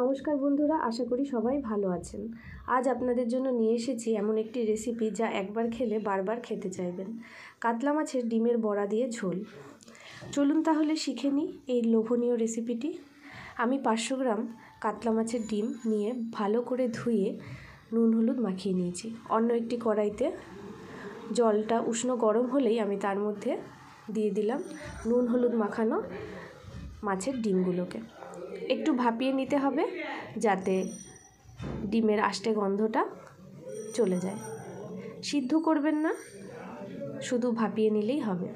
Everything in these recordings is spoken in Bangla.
নমস্কার বন্ধুরা, আশা করি সবাই ভালো আছেন। আজ আপনাদের জন্য নিয়ে এসেছি এমন একটি রেসিপি যা একবার খেলে বারবার খেতে চাইবেন। কাতলা মাছের ডিমের বড়া দিয়ে ঝোল। চলুন তাহলে শিখে নিই এই লোভনীয় রেসিপিটি। আমি 500 গ্রাম কাতলা মাছের ডিম নিয়ে ভালো করে ধুয়ে নুন হলুদ মাখিয়ে নিয়েছি। অন্য একটি কড়াইতে জলটা উষ্ণ গরম হলেই আমি তার মধ্যে দিয়ে দিলাম নুন হলুদ মাখানো মাছের ডিমগুলোকে। একটু ভাপিয়ে নিতে হবে যাতে ডিমের আষ্টে গন্ধটা চলে যায়। সিদ্ধ করবেন না, শুধু ভাপিয়ে নিলেই হবে।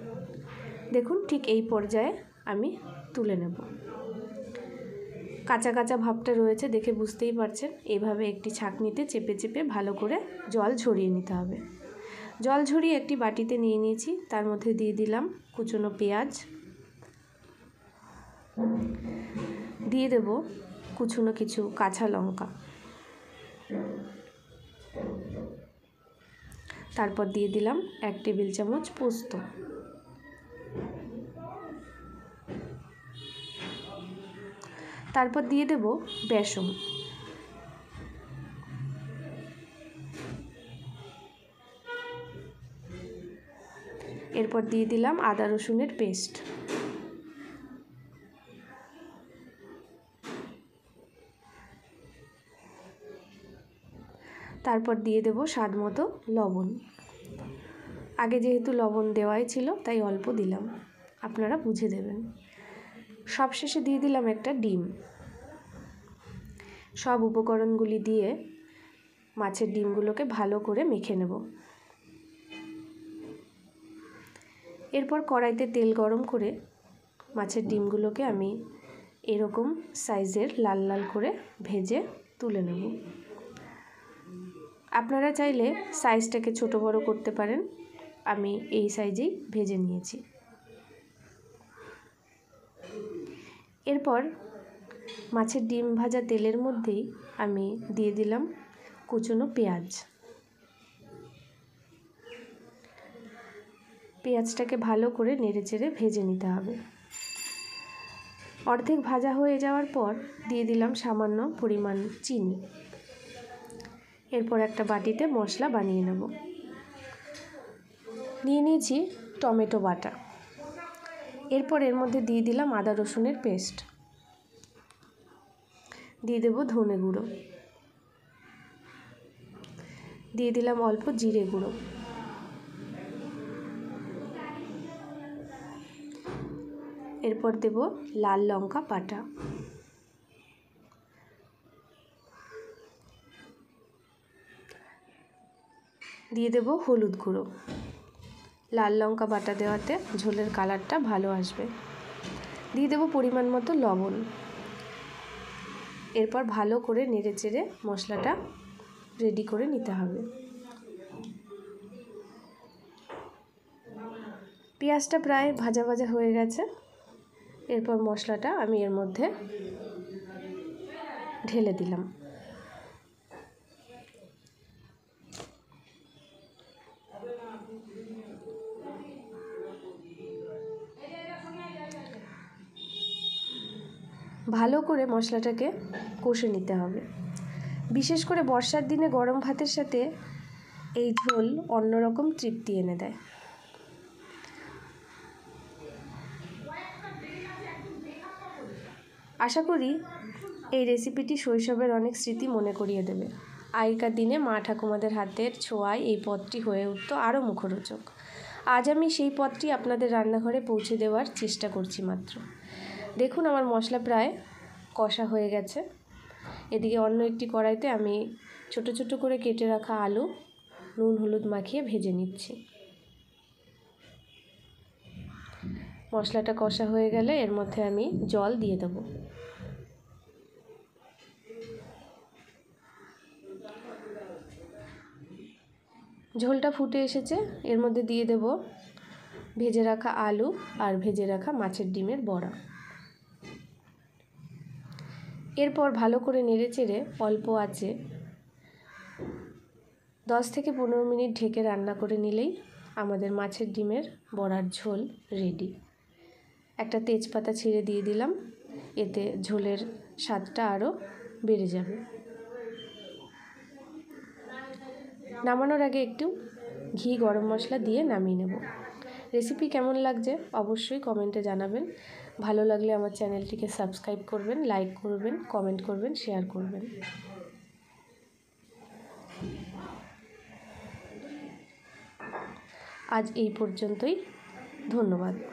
দেখুন, ঠিক এই পর্যায়ে আমি তুলে নেব। কাঁচা কাঁচা ভাবটা রয়েছে দেখে বুঝতেই পারছেন। এইভাবে একটি ছাঁকনিতে চেপে চেপে ভালো করে জল ঝরিয়ে নিতে হবে। জল ঝরিয়ে একটি বাটিতে নিয়ে নিয়েছি। তার মধ্যে দিয়ে দিলাম কুচনো পেঁয়াজ, দিয়ে দেব কুচনো কিছু কাঁচা লঙ্কা, তারপর দিয়ে দিলাম 1 টেবিল চামচ পোস্ত, তারপর দিয়ে দেব বেসন, এরপর দিয়ে দিলাম আদা রসুনের পেস্ট, তারপর দিয়ে দেব স্বাদ মতো লবণ। আগে যেহেতু লবণ দেওয়াই ছিল তাই অল্প দিলাম, আপনারা বুঝে দেবেন। সবশেষে দিয়ে দিলাম একটা ডিম। সব উপকরণগুলি দিয়ে মাছের ডিমগুলোকে ভালো করে মেখে নেব। এরপর কড়াইতে তেল গরম করে মাছের ডিমগুলোকে আমি এরকম সাইজের লাল লাল করে ভেজে তুলে নেব। আপনারা চাইলে সাইজটাকে ছোট বড় করতে পারেন, আমি এই সাইজেই ভেজে নিয়েছি। এরপর মাছের ডিম ভাজা তেলের মধ্যেই আমি দিয়ে দিলাম কুচনো পেঁয়াজ। পেঁয়াজটাকে ভালো করে নেড়েচেড়ে ভেজে নিতে হবে। অর্ধেক ভাজা হয়ে যাওয়ার পর দিয়ে দিলাম সামান্য পরিমাণ চিনি। এরপর একটা বাটিতে মশলা বানিয়ে নেব। নিয়ে নিয়েছি টমেটো বাটা। এরপর এর মধ্যে দিয়ে দিলাম আদা রসুনের পেস্ট, দিয়ে দেব ধনে গুঁড়ো, দিয়ে দিলাম অল্প জিরে গুঁড়ো, এরপর দেব লাল লঙ্কা বাটা, দিয়ে দেব হলুদ গুঁড়ো। লাল লঙ্কা বাটা দেওয়াতে ঝোলের কালারটা ভালো আসবে। দিয়ে দেব পরিমাণ মতো লবণ। এরপর ভালো করে নেড়েচেড়ে মশলাটা রেডি করে নিতে হবে। পেঁয়াজটা প্রায় ভাজা ভাজা হয়ে গেছে। এরপর মশলাটা আমি এর মধ্যে ঢেলে দিলাম। ভালো করে মশলাটাকে কষে নিতে হবে। বিশেষ করে বর্ষার দিনে গরম ভাতের সাথে এই ঝোল অন্যরকম তৃপ্তি এনে দেয়। আশা করি এই রেসিপিটি শৈশবের অনেক স্মৃতি মনে করিয়ে দেবে। আগেকার দিনে মা ঠাকুমাদের হাতের ছোঁয়ায় এই পদটি হয়ে উঠত আরও মুখরোচক। আজ আমি সেই পদটি আপনাদের রান্নাঘরে পৌঁছে দেওয়ার চেষ্টা করছি মাত্র। দেখুন, আমার মশলা প্রায় কষা হয়ে গেছে। এদিকে অন্য একটি কড়াইতে আমি ছোট ছোট করে কেটে রাখা আলু নুন হলুদ মাখিয়ে ভেজে নিচ্ছি। মশলাটা কষা হয়ে গেলে এর মধ্যে আমি জল দিয়ে দেব। ঝোলটা ফুটে এসেছে, এর মধ্যে দিয়ে দেব ভেজে রাখা আলু আর ভেজে রাখা মাছের ডিমের বড়া। এরপর ভালো করে নেড়েচেড়ে অল্প আঁচে 10 থেকে 15 মিনিট ঢেকে রান্না করে নিলেই আমাদের মাছের ডিমের বড়ার ঝোল রেডি। একটা তেজপাতা ছিঁড়ে দিয়ে দিলাম, এতে ঝোলের স্বাদটা আরও বেড়ে যাবে। নামানোর আগে একটু ঘি গরম মশলা দিয়ে নামিয়ে নেব। রেসিপি কেমন লাগছে অবশ্যই কমেন্টে জানাবেন। ভালো লাগলে আমার চ্যানেলটিকে সাবস্ক্রাইব করবেন, লাইক করবেন, কমেন্ট করবেন, শেয়ার করবেন। আজ এই পর্যন্তই। ধন্যবাদ।